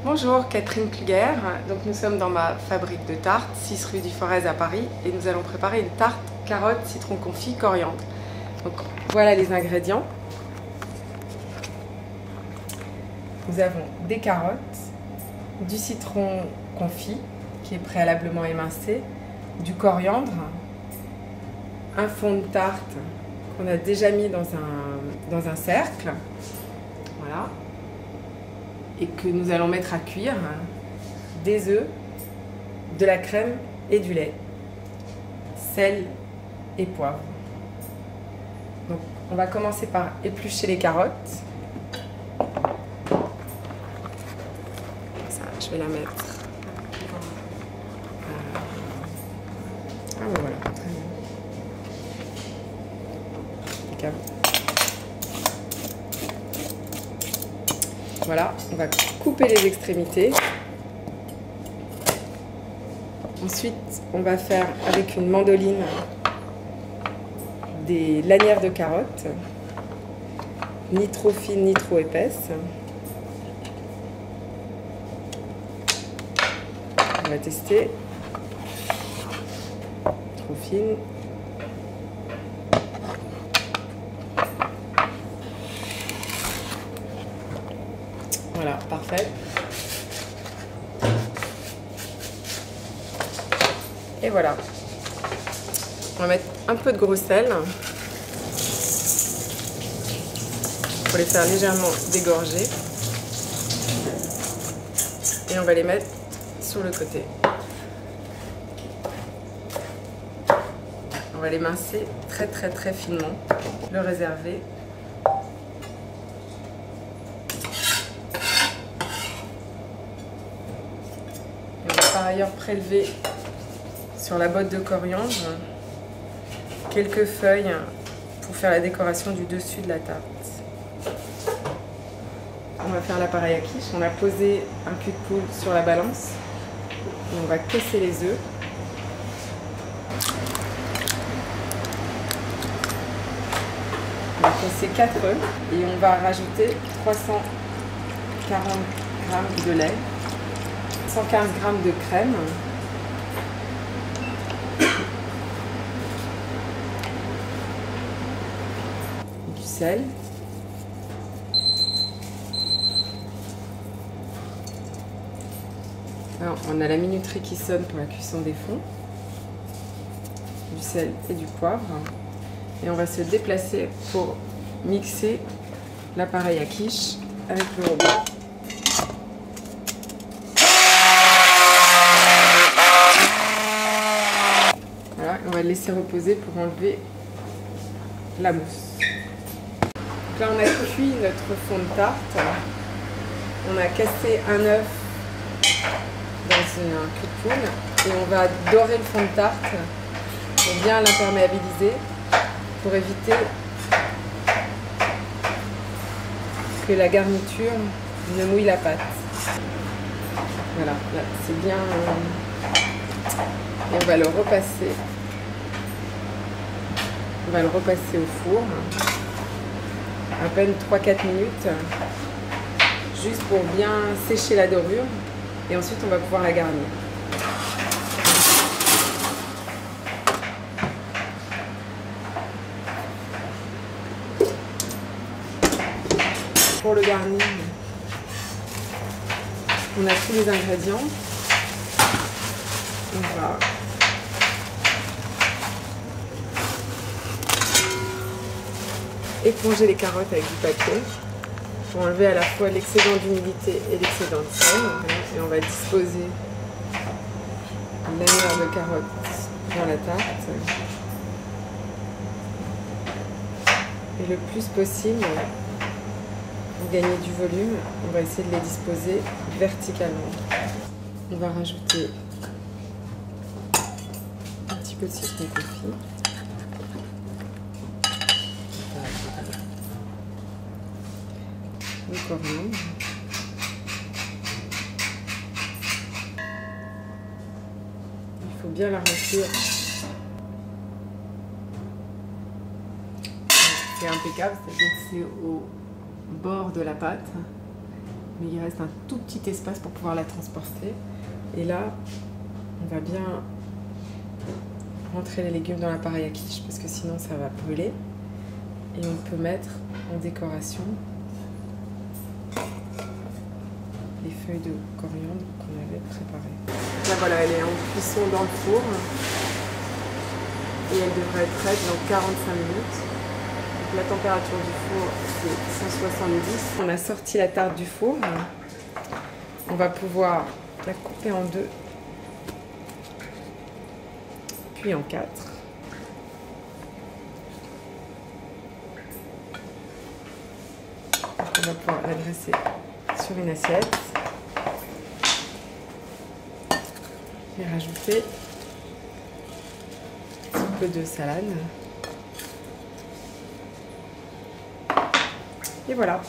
Bonjour, Catherine Kluger. Donc nous sommes dans ma fabrique de tartes, 6 rue du Forez à Paris, et nous allons préparer une tarte carotte, citron confit, coriandre. Donc voilà les ingrédients. Nous avons des carottes, du citron confit qui est préalablement émincé, du coriandre, un fond de tarte qu'on a déjà mis dans un cercle, voilà, et que nous allons mettre à cuire, des œufs, de la crème et du lait, sel et poivre. Donc on va commencer par éplucher les carottes. Ça, je vais la mettre. Ah voilà, très bien. Voilà, on va couper les extrémités. Ensuite, on va faire avec une mandoline des lanières de carottes, ni trop fines ni trop épaisses. On va tester. Trop fines. Voilà, parfait. Et voilà. On va mettre un peu de gros sel pour les faire légèrement dégorger. Et on va les mettre sur le côté. On va les mincer très finement. Le réserver. Par ailleurs, prélever sur la botte de coriandre quelques feuilles pour faire la décoration du dessus de la tarte. On va faire l'appareil à quiche. On a posé un cul de poule sur la balance et on va casser les œufs. On va casser 4 œufs et on va rajouter 340 g de lait, 115 g de crème, du sel, alors, on a la minuterie qui sonne pour la cuisson des fonds, du sel et du poivre, et on va se déplacer pour mixer l'appareil à quiche avec le robot. On va le laisser reposer pour enlever la mousse. Donc là, on a cuit notre fond de tarte. On a cassé un œuf dans un cul de poule et on va dorer le fond de tarte pour bien l'imperméabiliser, pour éviter que la garniture ne mouille la pâte. Voilà, là c'est bien. Et on va le repasser. On va le repasser au four, à peine 3-4 minutes, juste pour bien sécher la dorure, et ensuite on va pouvoir la garnir. Pour le garnir, on a tous les ingrédients. On va éponger les carottes avec du papier pour enlever à la fois l'excédent d'humidité et l'excédent de sel. Et on va disposer une lanière de carottes dans la tarte. Et le plus possible, pour gagner du volume, on va essayer de les disposer verticalement. On va rajouter peu de citron confit. Le coriandre. Il faut bien la remplir. C'est impeccable, c'est-à-dire que c'est au bord de la pâte, mais il reste un tout petit espace pour pouvoir la transporter. Et là, on va bien rentrer les légumes dans l'appareil à quiche parce que sinon ça va brûler. Et on peut mettre en décoration les feuilles de coriandre qu'on avait préparées. Là voilà, elle est en cuisson dans le four et elle devrait être prête dans 45 minutes. Donc, la température du four c'est 170. On a sorti la tarte du four. On va pouvoir la couper en deux, puis en quatre. On va pouvoir la dresser sur une assiette et rajouter un petit peu de salade. Et voilà.